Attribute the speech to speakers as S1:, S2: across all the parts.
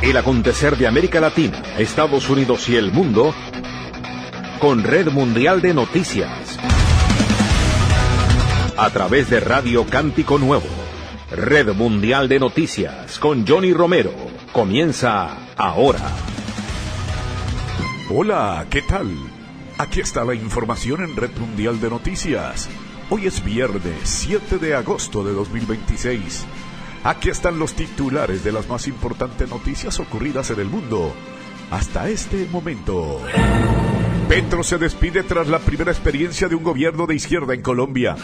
S1: El acontecer de América Latina, Estados Unidos y el mundo con Red Mundial de Noticias. A través de Radio Cántico Nuevo. Red Mundial de Noticias con Johnny Romero. Comienza ahora.
S2: Hola, ¿qué tal? Aquí está la información en Red Mundial de Noticias. Hoy es viernes 7 de agosto de 2026. Aquí están los titulares de las más importantes noticias ocurridas en el mundo hasta este momento. Petro se despide tras la primera experiencia de un gobierno de izquierda en Colombia.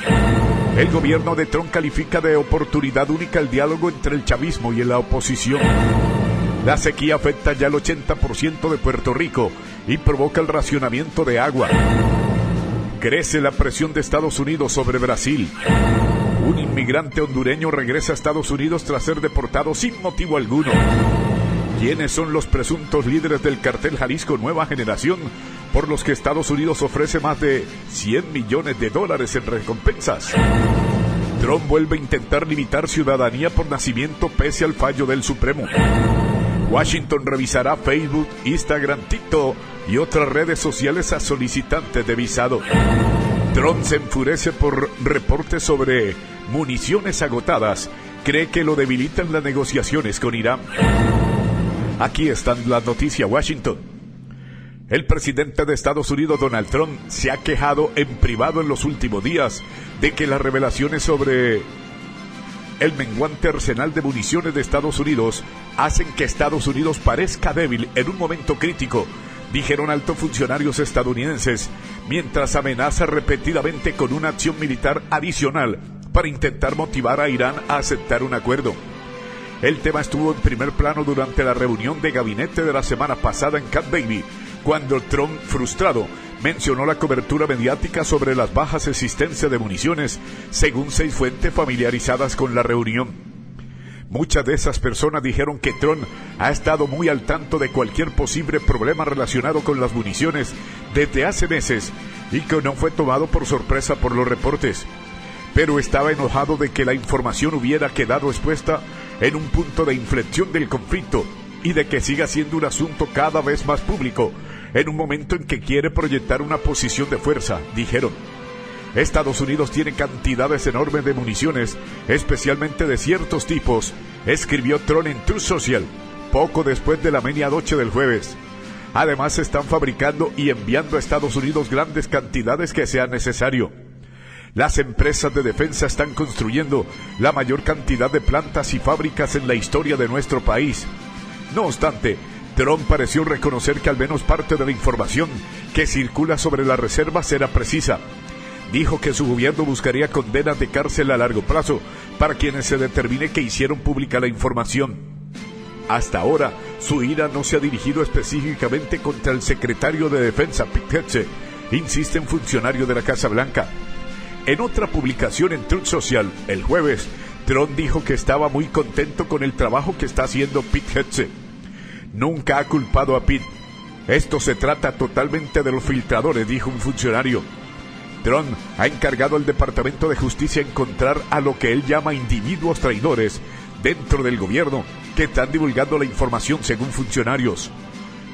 S2: El gobierno de Trump califica de oportunidad única el diálogo entre el chavismo y la oposición. La sequía afecta ya al 80% de Puerto Rico y provoca el racionamiento de agua. Crece la presión de Estados Unidos sobre Brasil. Un inmigrante hondureño regresa a Estados Unidos tras ser deportado sin motivo alguno. ¿Quiénes son los presuntos líderes del cartel Jalisco Nueva Generación por los que Estados Unidos ofrece más de $100 millones en recompensas? Trump vuelve a intentar limitar ciudadanía por nacimiento pese al fallo del Supremo. Washington revisará Facebook, Instagram, TikTok y otras redes sociales a solicitantes de visado. Trump se enfurece por reportes sobre municiones agotadas. Cree que lo debilitan las negociaciones con Irán. Aquí están las noticias. Washington. El presidente de Estados Unidos, Donald Trump, se ha quejado en privado en los últimos días de que las revelaciones sobre el menguante arsenal de municiones de Estados Unidos hacen que Estados Unidos parezca débil en un momento crítico, dijeron altos funcionarios estadounidenses, mientras amenaza repetidamente con una acción militar adicional para intentar motivar a Irán a aceptar un acuerdo. El tema estuvo en primer plano durante la reunión de gabinete de la semana pasada en Camp David, cuando Trump, frustrado, mencionó la cobertura mediática sobre las bajas existencias de municiones, según 6 fuentes familiarizadas con la reunión. Muchas de esas personas dijeron que Trump ha estado muy al tanto de cualquier posible problema relacionado con las municiones desde hace meses y que no fue tomado por sorpresa por los reportes. Pero estaba enojado de que la información hubiera quedado expuesta en un punto de inflexión del conflicto y de que siga siendo un asunto cada vez más público en un momento en que quiere proyectar una posición de fuerza, dijeron. Estados Unidos tiene cantidades enormes de municiones, especialmente de ciertos tipos, escribió Trump en Truth Social, poco después de la medianoche del jueves. Además, se están fabricando y enviando a Estados Unidos grandes cantidades que sea necesario. Las empresas de defensa están construyendo la mayor cantidad de plantas y fábricas en la historia de nuestro país. No obstante, Trump pareció reconocer que al menos parte de la información que circula sobre las reservas era precisa. Dijo que su gobierno buscaría condenas de cárcel a largo plazo para quienes se determine que hicieron pública la información. Hasta ahora, su ira no se ha dirigido específicamente contra el secretario de Defensa, Pete Hegseth, insiste un funcionario de la Casa Blanca. En otra publicación en Truth Social, el jueves, Trump dijo que estaba muy contento con el trabajo que está haciendo Pete Hegseth. Nunca ha culpado a Pete. Esto se trata totalmente de los filtradores, dijo un funcionario. Trump ha encargado al Departamento de Justicia encontrar a lo que él llama individuos traidores dentro del gobierno que están divulgando la información, según funcionarios.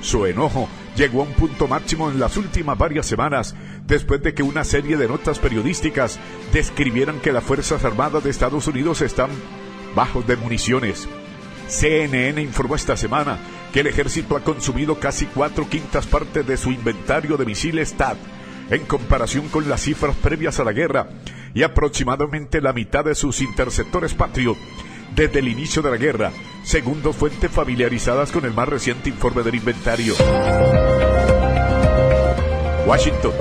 S2: Su enojo llegó a un punto máximo en las últimas varias semanas, después de que una serie de notas periodísticas describieran que las Fuerzas Armadas de Estados Unidos están bajos de municiones. CNN informó esta semana que el ejército ha consumido casi 4/5 partes de su inventario de misiles THAAD, en comparación con las cifras previas a la guerra, y aproximadamente la mitad de sus interceptores Patriot desde el inicio de la guerra, según 2 fuentes familiarizadas con el más reciente informe del inventario. Washington.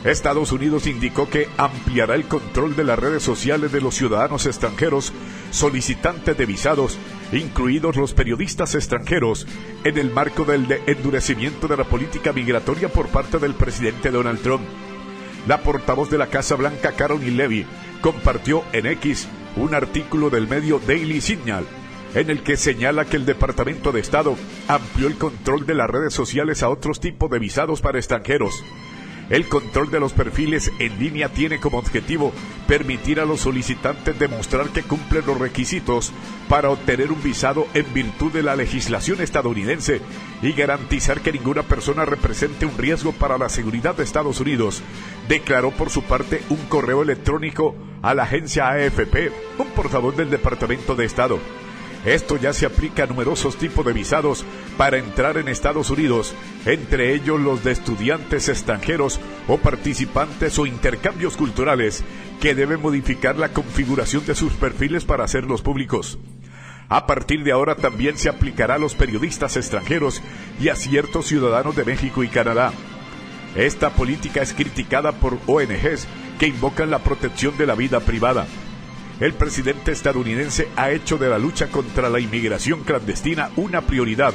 S2: Estados Unidos indicó que ampliará el control de las redes sociales de los ciudadanos extranjeros solicitantes de visados, incluidos los periodistas extranjeros, en el marco del endurecimiento de la política migratoria por parte del presidente Donald Trump. La portavoz de la Casa Blanca, Caroline Levy, compartió en X un artículo del medio Daily Signal, en el que señala que el Departamento de Estado amplió el control de las redes sociales a otros tipos de visados para extranjeros. El control de los perfiles en línea tiene como objetivo permitir a los solicitantes demostrar que cumplen los requisitos para obtener un visado en virtud de la legislación estadounidense y garantizar que ninguna persona represente un riesgo para la seguridad de Estados Unidos, declaró por su parte un correo electrónico a la agencia AFP, un portavoz del Departamento de Estado. Esto ya se aplica a numerosos tipos de visados para entrar en Estados Unidos, entre ellos los de estudiantes extranjeros o participantes o intercambios culturales, que deben modificar la configuración de sus perfiles para hacerlos públicos. A partir de ahora también se aplicará a los periodistas extranjeros y a ciertos ciudadanos de México y Canadá. Esta política es criticada por ONGs que invocan la protección de la vida privada. El presidente estadounidense ha hecho de la lucha contra la inmigración clandestina una prioridad,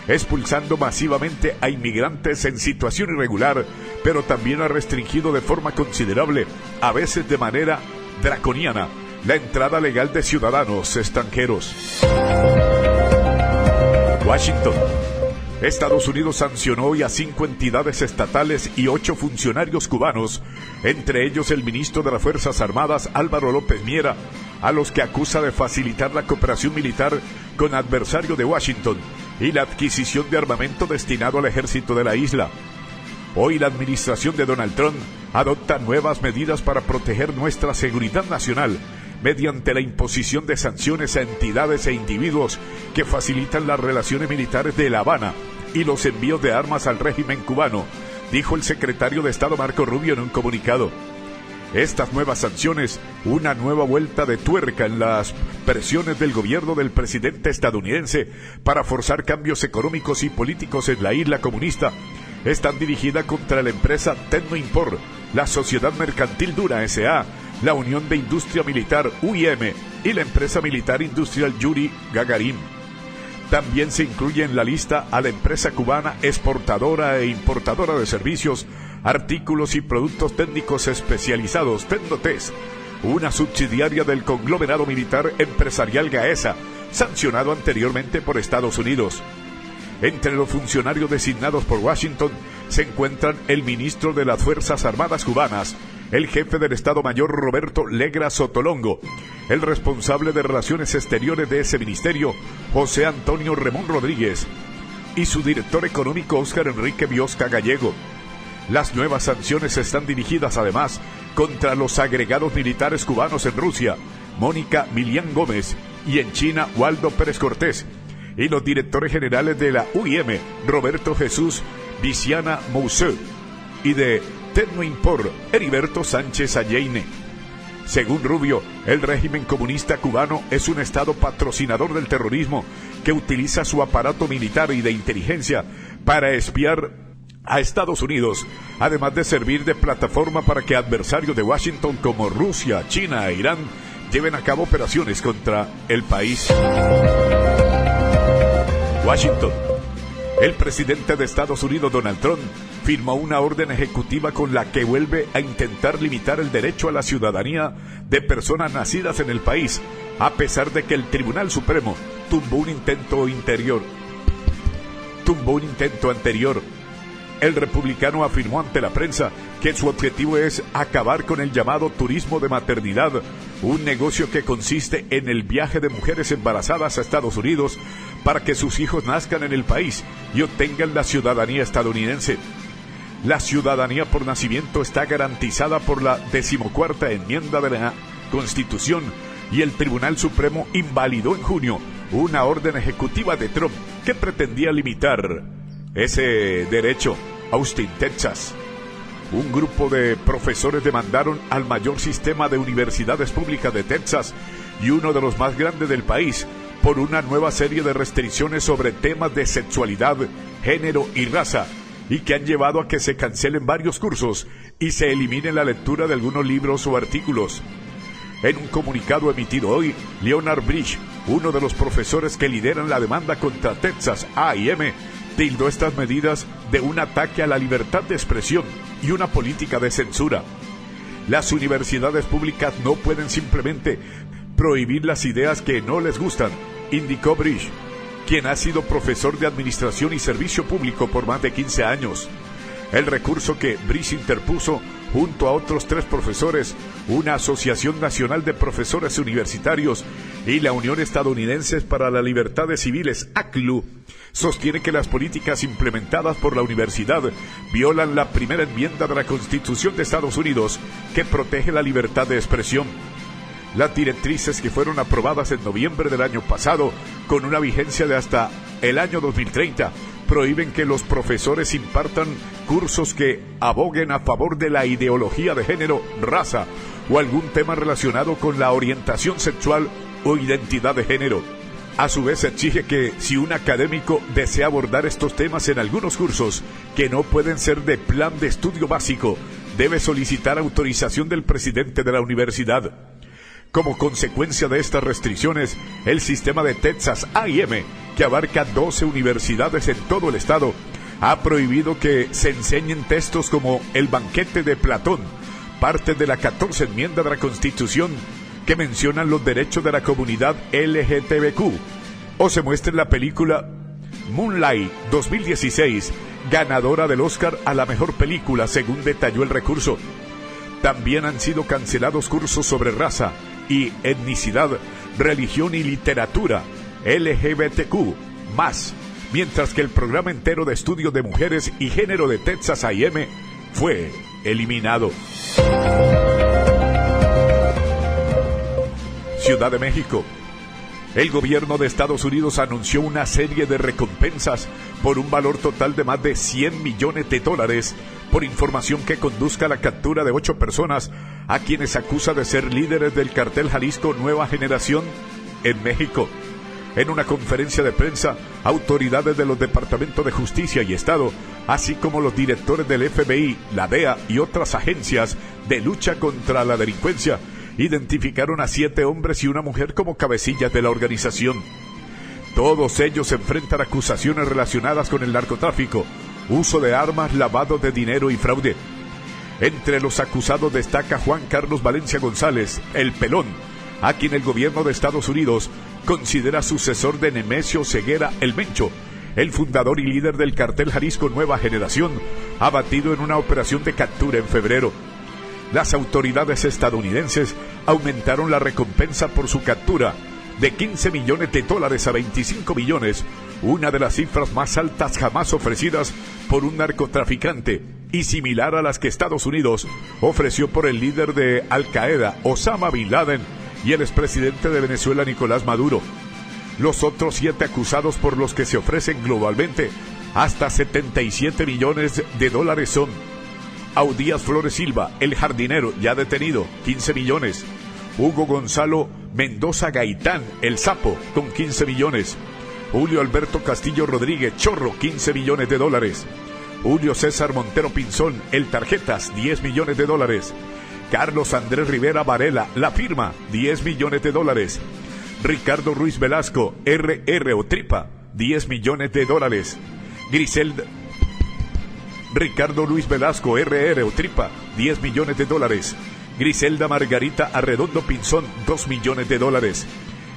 S2: expulsando masivamente a inmigrantes en situación irregular, pero también ha restringido de forma considerable, a veces de manera draconiana, la entrada legal de ciudadanos extranjeros. Washington. Estados Unidos sancionó hoy a 5 entidades estatales y 8 funcionarios cubanos, entre ellos el ministro de las Fuerzas Armadas, Álvaro López Miera, a los que acusa de facilitar la cooperación militar con adversario de Washington y la adquisición de armamento destinado al ejército de la isla. Hoy la administración de Donald Trump adopta nuevas medidas para proteger nuestra seguridad nacional, mediante la imposición de sanciones a entidades e individuos que facilitan las relaciones militares de La Habana y los envíos de armas al régimen cubano, dijo el secretario de Estado Marco Rubio en un comunicado. Estas nuevas sanciones, una nueva vuelta de tuerca en las presiones del gobierno del presidente estadounidense para forzar cambios económicos y políticos en la isla comunista, están dirigidas contra la empresa Tecnoimport, la Sociedad Mercantil Dura S.A., la Unión de Industria Militar UIM y la empresa militar industrial Yuri Gagarin. También se incluye en la lista a la empresa cubana exportadora e importadora de servicios, artículos y productos técnicos especializados Tecnotes, una subsidiaria del conglomerado militar empresarial Gaesa, sancionado anteriormente por Estados Unidos. Entre los funcionarios designados por Washington se encuentran el ministro de las Fuerzas Armadas cubanas, el jefe del Estado Mayor Roberto Legra Sotolongo, el responsable de Relaciones Exteriores de ese ministerio, José Antonio Remón Rodríguez, y su director económico Óscar Enrique Biosca Gallego. Las nuevas sanciones están dirigidas además contra los agregados militares cubanos en Rusia, Mónica Milián Gómez, y en China, Waldo Pérez Cortés, y los directores generales de la UIM, Roberto Jesús Viciana Mousseau, y de Tecnoimport, Heriberto Sánchez Alleine. Según Rubio, el régimen comunista cubano es un estado patrocinador del terrorismo que utiliza su aparato militar y de inteligencia para espiar a Estados Unidos, además de servir de plataforma para que adversarios de Washington como Rusia, China e Irán lleven a cabo operaciones contra el país. Washington. El presidente de Estados Unidos, Donald Trump, firmó una orden ejecutiva con la que vuelve a intentar limitar el derecho a la ciudadanía de personas nacidas en el país, a pesar de que el Tribunal Supremo tumbó un intento anterior. El republicano afirmó ante la prensa que su objetivo es acabar con el llamado turismo de maternidad, un negocio que consiste en el viaje de mujeres embarazadas a Estados Unidos para que sus hijos nazcan en el país y obtengan la ciudadanía estadounidense. La ciudadanía por nacimiento está garantizada por la 14ª enmienda de la Constitución y el Tribunal Supremo invalidó en junio una orden ejecutiva de Trump que pretendía limitar ese derecho. Austin, Texas. Un grupo de profesores demandaron al mayor sistema de universidades públicas de Texas y uno de los más grandes del país por una nueva serie de restricciones sobre temas de sexualidad, género y raza, y que han llevado a que se cancelen varios cursos y se elimine la lectura de algunos libros o artículos. En un comunicado emitido hoy, Leonard Bridge, uno de los profesores que lideran la demanda contra Texas A&M, tildó estas medidas de un ataque a la libertad de expresión y una política de censura. Las universidades públicas no pueden simplemente prohibir las ideas que no les gustan, indicó Bridge, quien ha sido profesor de Administración y Servicio Público por más de 15 años. El recurso que Brice interpuso junto a otros 3 profesores, una Asociación Nacional de Profesores Universitarios y la Unión Estadounidense para las Libertades Civiles, ACLU, sostiene que las políticas implementadas por la universidad violan la primera enmienda de la Constitución de Estados Unidos, que protege la libertad de expresión. Las directrices, que fueron aprobadas en noviembre del año pasado, con una vigencia de hasta el año 2030, prohíben que los profesores impartan cursos que aboguen a favor de la ideología de género, raza o algún tema relacionado con la orientación sexual o identidad de género. A su vez, exige que si un académico desea abordar estos temas en algunos cursos que no pueden ser de plan de estudio básico, debe solicitar autorización del presidente de la universidad. Como consecuencia de estas restricciones, el sistema de Texas A&M, que abarca 12 universidades en todo el estado, ha prohibido que se enseñen textos como El banquete de Platón, parte de la 14 enmienda de la Constitución, que mencionan los derechos de la comunidad LGTBQ, o se muestre la película Moonlight 2016, ganadora del Oscar a la mejor película, según detalló el recurso. También han sido cancelados cursos sobre raza y etnicidad, religión y literatura LGBTQ+, mientras que el programa entero de estudios de mujeres y género de Texas A&M fue eliminado. Ciudad de México. El gobierno de Estados Unidos anunció una serie de recompensas por un valor total de más de $100 millones por información que conduzca a la captura de 8 personas a quienes acusa de ser líderes del cartel Jalisco Nueva Generación en México. En una conferencia de prensa, autoridades de los Departamentos de Justicia y Estado, así como los directores del FBI, la DEA y otras agencias de lucha contra la delincuencia, identificaron a 7 hombres y una mujer como cabecillas de la organización. Todos ellos enfrentan acusaciones relacionadas con el narcotráfico, uso de armas, lavado de dinero y fraude. Entre los acusados destaca Juan Carlos Valencia González, el Pelón, a quien el gobierno de Estados Unidos considera sucesor de Nemesio Ceguera el Mencho, el fundador y líder del cartel Jalisco Nueva Generación, abatido en una operación de captura en febrero. Las autoridades estadounidenses aumentaron la recompensa por su captura de $15 millones a 25 millones, una de las cifras más altas jamás ofrecidas por un narcotraficante y similar a las que Estados Unidos ofreció por el líder de Al-Qaeda, Osama Bin Laden, y el expresidente de Venezuela, Nicolás Maduro. Los otros 7 acusados, por los que se ofrecen globalmente hasta $77 millones son Audías Flores Silva, el jardinero, ya detenido, 15 millones. Hugo Gonzalo Mendoza Gaitán, el Sapo, con 15 millones. Julio Alberto Castillo Rodríguez, Chorro, 15 millones de dólares. Julio César Montero Pinzón, el Tarjetas, 10 millones de dólares. Carlos Andrés Rivera Varela, la Firma, 10 millones de dólares. Ricardo Ruiz Velasco, RR o Tripa, 10 millones de dólares. Ricardo Luis Velasco, RR o Tripa, 10 millones de dólares. Griselda Margarita Arredondo Pinzón, 2 millones de dólares.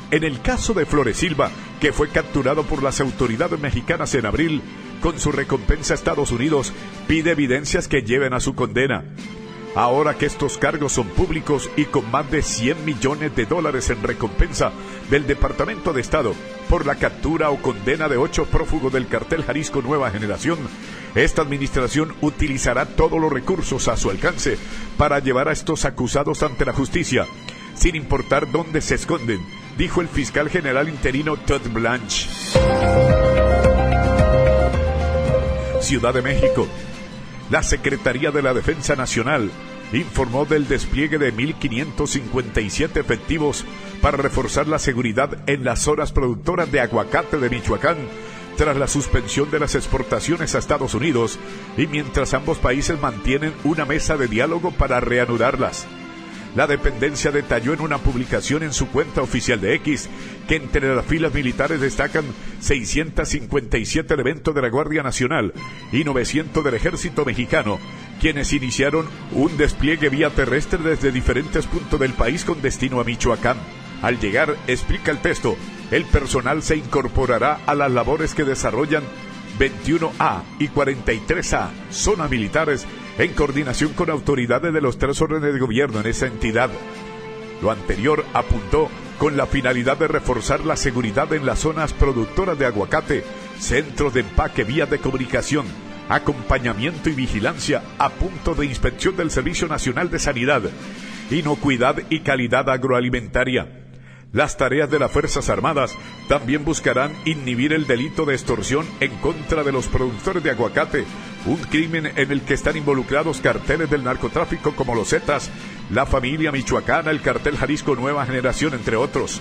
S2: En el caso de Flores Silva, que fue capturado por las autoridades mexicanas en abril, con su recompensa Estados Unidos pide evidencias que lleven a su condena. Ahora que estos cargos son públicos y con más de $100 millones en recompensa del Departamento de Estado por la captura o condena de 8 prófugos del cartel Jalisco Nueva Generación, esta administración utilizará todos los recursos a su alcance para llevar a estos acusados ante la justicia, sin importar dónde se esconden, dijo el fiscal general interino Todd Blanche. Ciudad de México. La Secretaría de la Defensa Nacional informó del despliegue de 1,557 efectivos para reforzar la seguridad en las zonas productoras de aguacate de Michoacán, tras la suspensión de las exportaciones a Estados Unidos y mientras ambos países mantienen una mesa de diálogo para reanudarlas. La dependencia detalló en una publicación en su cuenta oficial de X que entre las filas militares destacan 657 elementos de la Guardia Nacional y 900 del Ejército Mexicano, quienes iniciaron un despliegue vía terrestre desde diferentes puntos del país con destino a Michoacán. Al llegar, explica el texto, el personal se incorporará a las labores que desarrollan 21A y 43A, zonas militares, en coordinación con autoridades de los 3 órdenes de gobierno en esa entidad. Lo anterior apuntó con la finalidad de reforzar la seguridad en las zonas productoras de aguacate, centros de empaque, vías de comunicación, acompañamiento y vigilancia a punto de inspección del Servicio Nacional de Sanidad, inocuidad y calidad agroalimentaria. Las tareas de las Fuerzas Armadas también buscarán inhibir el delito de extorsión en contra de los productores de aguacate, un crimen en el que están involucrados carteles del narcotráfico como los Zetas, la familia michoacana, el cartel Jalisco Nueva Generación, entre otros.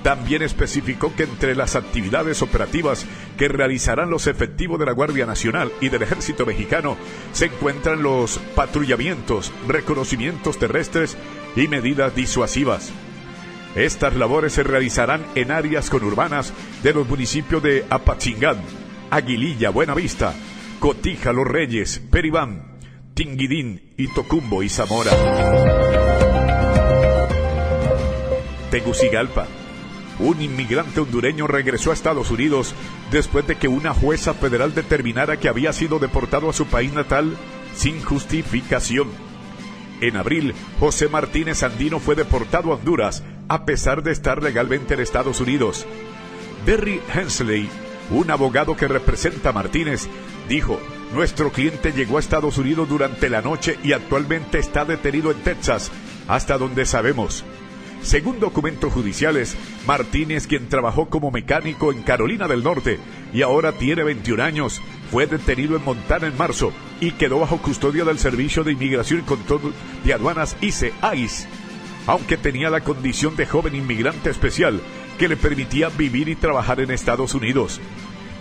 S2: También especificó que entre las actividades operativas que realizarán los efectivos de la Guardia Nacional y del Ejército Mexicano se encuentran los patrullamientos, reconocimientos terrestres y medidas disuasivas. Estas labores se realizarán en áreas conurbanas de los municipios de Apatzingán, Aguililla, Buenavista, Cotija, Los Reyes, Peribán, Tinguidín, Itocumbo y Zamora. Tegucigalpa. Un inmigrante hondureño regresó a Estados Unidos después de que una jueza federal determinara que había sido deportado a su país natal sin justificación. En abril, José Martínez Andino fue deportado a Honduras a pesar de estar legalmente en Estados Unidos. Derry Hensley, un abogado que representa a Martínez, dijo: "Nuestro cliente llegó a Estados Unidos durante la noche y actualmente está detenido en Texas, hasta donde sabemos". Según documentos judiciales, Martínez, quien trabajó como mecánico en Carolina del Norte y ahora tiene 21 años, fue detenido en Montana en marzo y quedó bajo custodia del Servicio de Inmigración y Control de Aduanas ICE, aunque tenía la condición de joven inmigrante especial que le permitía vivir y trabajar en Estados Unidos.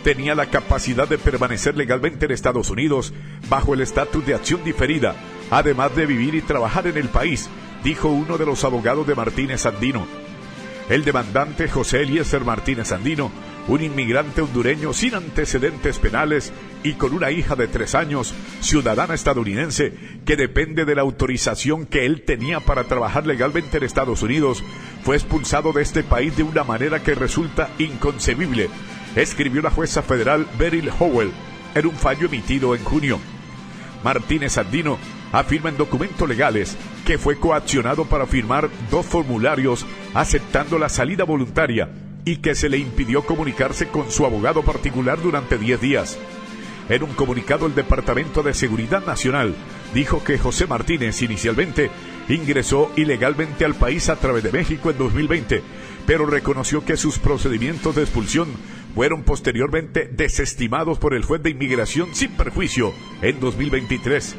S2: Tenía la capacidad de permanecer legalmente en Estados Unidos bajo el estatus de acción diferida, además de vivir y trabajar en el país, dijo uno de los abogados de Martínez Andino. El demandante José Eliezer Martínez Andino, un inmigrante hondureño sin antecedentes penales y con una hija de 3 años, ciudadana estadounidense, que depende de la autorización que él tenía para trabajar legalmente en Estados Unidos, fue expulsado de este país de una manera que resulta inconcebible, escribió la jueza federal Beryl Howell en un fallo emitido en junio. Martínez Andino afirma en documentos legales que fue coaccionado para firmar 2 formularios aceptando la salida voluntaria y que se le impidió comunicarse con su abogado particular durante 10 días. En un comunicado, el Departamento de Seguridad Nacional dijo que José Martínez inicialmente ingresó ilegalmente al país a través de México en 2020, pero reconoció que sus procedimientos de expulsión fueron posteriormente desestimados por el juez de inmigración sin perjuicio en 2023.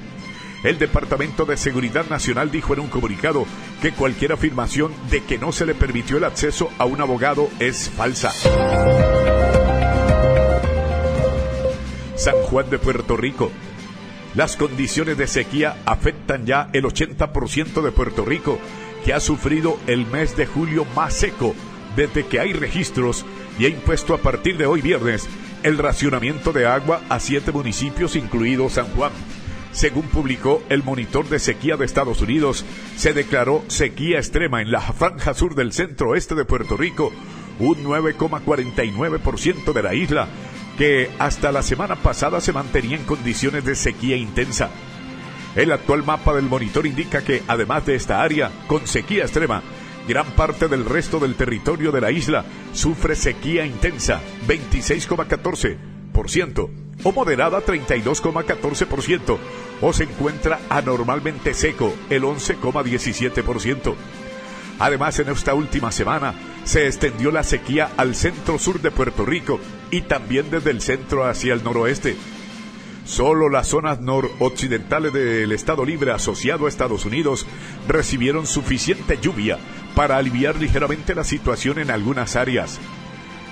S2: El Departamento de Seguridad Nacional dijo en un comunicado que cualquier afirmación de que no se le permitió el acceso a un abogado es falsa. San Juan de Puerto Rico. Las condiciones de sequía afectan ya el 80% de Puerto Rico, que ha sufrido el mes de julio más seco desde que hay registros y ha impuesto a partir de hoy viernes el racionamiento de agua a 7 municipios, incluido San Juan. Según publicó el Monitor de Sequía de Estados Unidos, se declaró sequía extrema en la franja sur del centro-oeste de Puerto Rico, un 9,49% de la isla, que hasta la semana pasada se mantenía en condiciones de sequía intensa. El actual mapa del Monitor indica que, además de esta área con sequía extrema, gran parte del resto del territorio de la isla sufre sequía intensa, 26,14%. O moderada, 32,14%, o se encuentra anormalmente seco, el 11,17%. Además, en esta última semana se extendió la sequía al centro-sur de Puerto Rico y también desde el centro hacia el noroeste. Solo las zonas noroccidentales del Estado Libre asociado a Estados Unidos recibieron suficiente lluvia para aliviar ligeramente la situación en algunas áreas.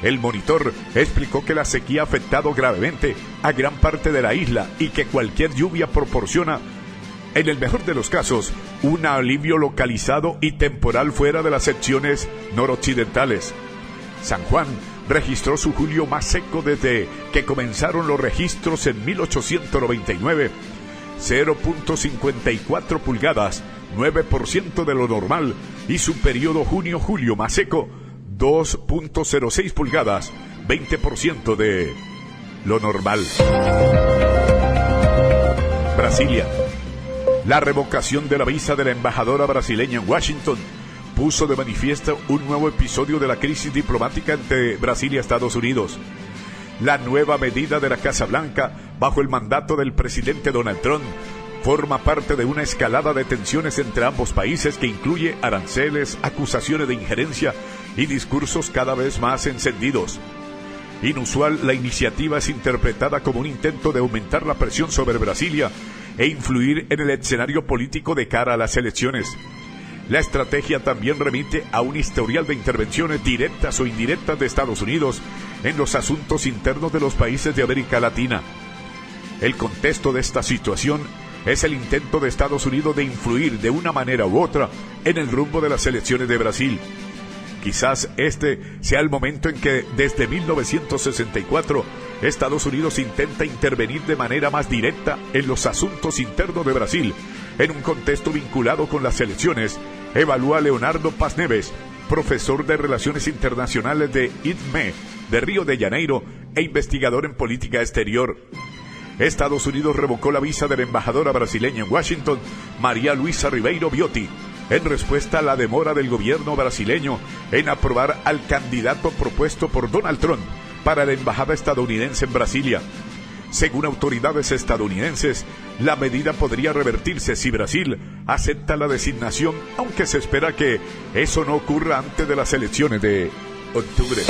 S2: El Monitor explicó que la sequía ha afectado gravemente a gran parte de la isla y que cualquier lluvia proporciona, en el mejor de los casos, un alivio localizado y temporal fuera de las secciones noroccidentales. San Juan registró su julio más seco desde que comenzaron los registros en 1899, 0.54 pulgadas, 9% de lo normal, y su periodo junio-julio más seco, 2.06 pulgadas, 20% de lo normal. Brasilia. La revocación de la visa de la embajadora brasileña en Washington puso de manifiesto un nuevo episodio de la crisis diplomática entre Brasil y Estados Unidos. La nueva medida de la Casa Blanca, bajo el mandato del presidente Donald Trump, forma parte de una escalada de tensiones entre ambos países que incluye aranceles, acusaciones de injerencia y discursos cada vez más encendidos. Inusual, la iniciativa es interpretada como un intento de aumentar la presión sobre Brasilia e influir en el escenario político de cara a las elecciones. La estrategia también remite a un historial de intervenciones directas o indirectas de Estados Unidos en los asuntos internos de los países de América Latina. El contexto de esta situación es el intento de Estados Unidos de influir de una manera u otra en el rumbo de las elecciones de Brasil. Quizás este sea el momento en que, desde 1964, Estados Unidos intenta intervenir de manera más directa en los asuntos internos de Brasil, en un contexto vinculado con las elecciones, evalúa Leonardo Paz Neves, profesor de Relaciones Internacionales de ITME de Río de Janeiro e investigador en política exterior. Estados Unidos revocó la visa de la embajadora brasileña en Washington, María Luisa Ribeiro Biotti, en respuesta a la demora del gobierno brasileño en aprobar al candidato propuesto por Donald Trump para la embajada estadounidense en Brasilia. Según autoridades estadounidenses, la medida podría revertirse si Brasil acepta la designación, aunque se espera que eso no ocurra antes de las elecciones de octubre.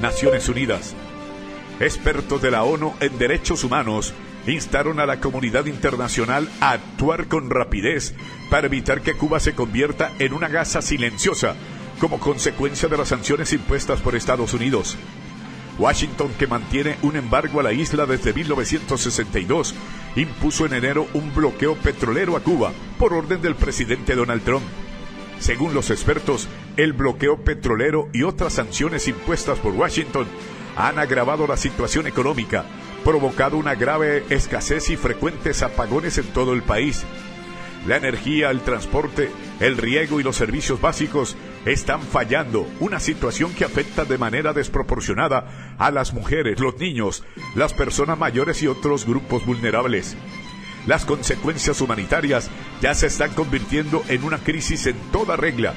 S2: Naciones Unidas. Expertos de la ONU en derechos humanos instaron a la comunidad internacional a actuar con rapidez para evitar que Cuba se convierta en una gasa silenciosa como consecuencia de las sanciones impuestas por Estados Unidos. Washington, que mantiene un embargo a la isla desde 1962, impuso en enero un bloqueo petrolero a Cuba por orden del presidente Donald Trump. Según los expertos, el bloqueo petrolero y otras sanciones impuestas por Washington han agravado la situación económica, provocado una grave escasez y frecuentes apagones en todo el país. La energía, el transporte, el riego y los servicios básicos están fallando, una situación que afecta de manera desproporcionada a las mujeres, los niños, las personas mayores y otros grupos vulnerables. Las consecuencias humanitarias ya se están convirtiendo en una crisis en toda regla,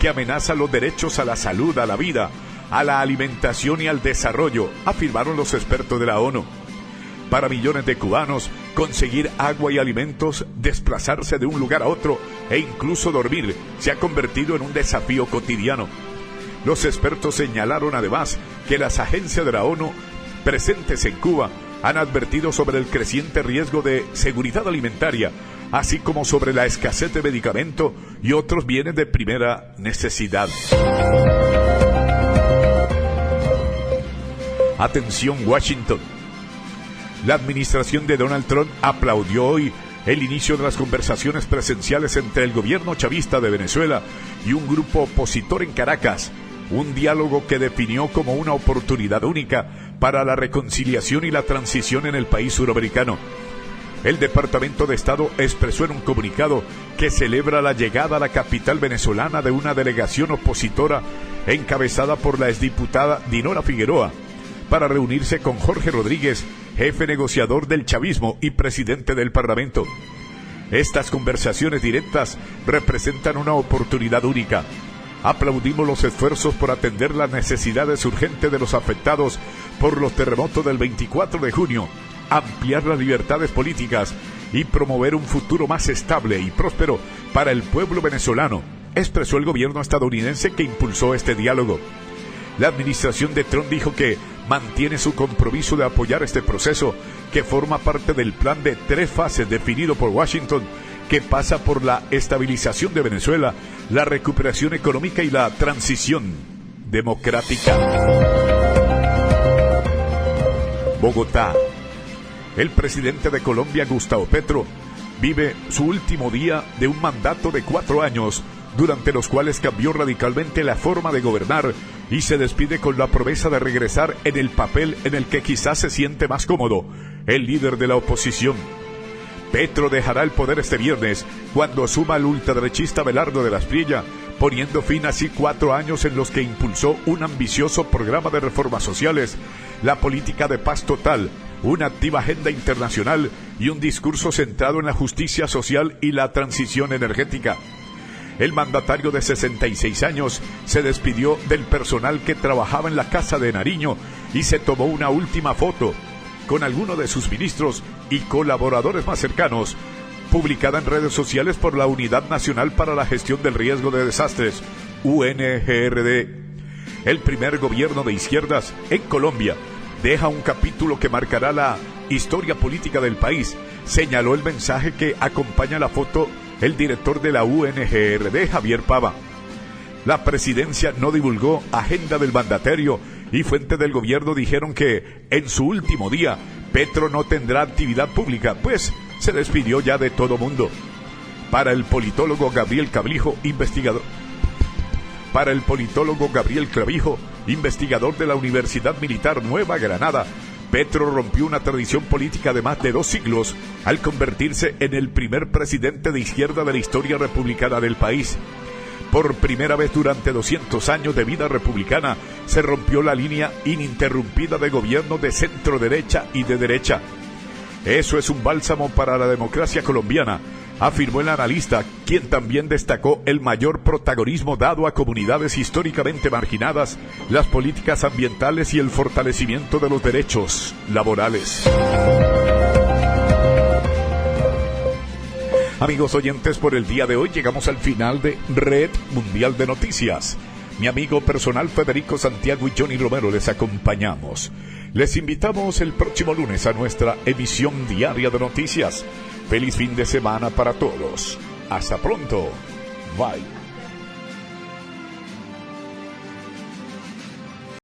S2: que amenaza los derechos a la salud, a la vida, a la alimentación y al desarrollo, afirmaron los expertos de la ONU. Para millones de cubanos, conseguir agua y alimentos, desplazarse de un lugar a otro e incluso dormir se ha convertido en un desafío cotidiano. Los expertos señalaron además que las agencias de la ONU presentes en Cuba han advertido sobre el creciente riesgo de seguridad alimentaria, así como sobre la escasez de medicamentos y otros bienes de primera necesidad. Atención, Washington. La administración de Donald Trump aplaudió hoy el inicio de las conversaciones presenciales entre el gobierno chavista de Venezuela y un grupo opositor en Caracas, un diálogo que definió como una oportunidad única para la reconciliación y la transición en el país suramericano. El Departamento de Estado expresó en un comunicado que celebra la llegada a la capital venezolana de una delegación opositora encabezada por la exdiputada Dinora Figueroa, para reunirse con Jorge Rodríguez, jefe negociador del chavismo y presidente del Parlamento. Estas conversaciones directas representan una oportunidad única. Aplaudimos los esfuerzos por atender las necesidades urgentes de los afectados por los terremotos del 24 de junio, ampliar las libertades políticas y promover un futuro más estable y próspero para el pueblo venezolano, expresó el gobierno estadounidense que impulsó este diálogo. La administración de Trump dijo que mantiene su compromiso de apoyar este proceso, que forma parte del plan de 3 fases definido por Washington, que pasa por la estabilización de Venezuela, la recuperación económica y la transición democrática. Bogotá. El presidente de Colombia, Gustavo Petro, vive su último día de un mandato de 4 años, durante los cuales cambió radicalmente la forma de gobernar y se despide con la promesa de regresar en el papel en el que quizás se siente más cómodo, el líder de la oposición. Petro dejará el poder este viernes cuando asuma el ultraderechista Abelardo de la Espriella poniendo fin así 4 años en los que impulsó un ambicioso programa de reformas sociales, la política de paz total, una activa agenda internacional y un discurso centrado en la justicia social y la transición energética. El mandatario de 66 años se despidió del personal que trabajaba en la Casa de Nariño y se tomó una última foto con algunos de sus ministros y colaboradores más cercanos, publicada en redes sociales por la Unidad Nacional para la Gestión del Riesgo de Desastres, UNGRD. El primer gobierno de izquierdas en Colombia deja un capítulo que marcará la historia política del país, señaló el mensaje que acompaña la foto el director de la UNGRD, Javier Pava. La presidencia no divulgó agenda del mandatario y fuentes del gobierno dijeron que en su último día Petro no tendrá actividad pública, pues se despidió ya de todo mundo. Para el politólogo Gabriel Clavijo, investigador de la Universidad Militar Nueva Granada, Petro rompió una tradición política de más de 2 siglos al convertirse en el primer presidente de izquierda de la historia republicana del país. Por primera vez durante 200 años de vida republicana, se rompió la línea ininterrumpida de gobierno de centro derecha y de derecha. Eso es un bálsamo para la democracia colombiana, afirmó el analista, quien también destacó el mayor protagonismo dado a comunidades históricamente marginadas, las políticas ambientales y el fortalecimiento de los derechos laborales. Amigos oyentes, por el día de hoy llegamos al final de Red Mundial de Noticias. Mi amigo personal Federico Santiago y Johnny Romero les acompañamos. Les invitamos el próximo lunes a nuestra emisión diaria de noticias. Feliz fin de semana para todos. Hasta pronto. Bye.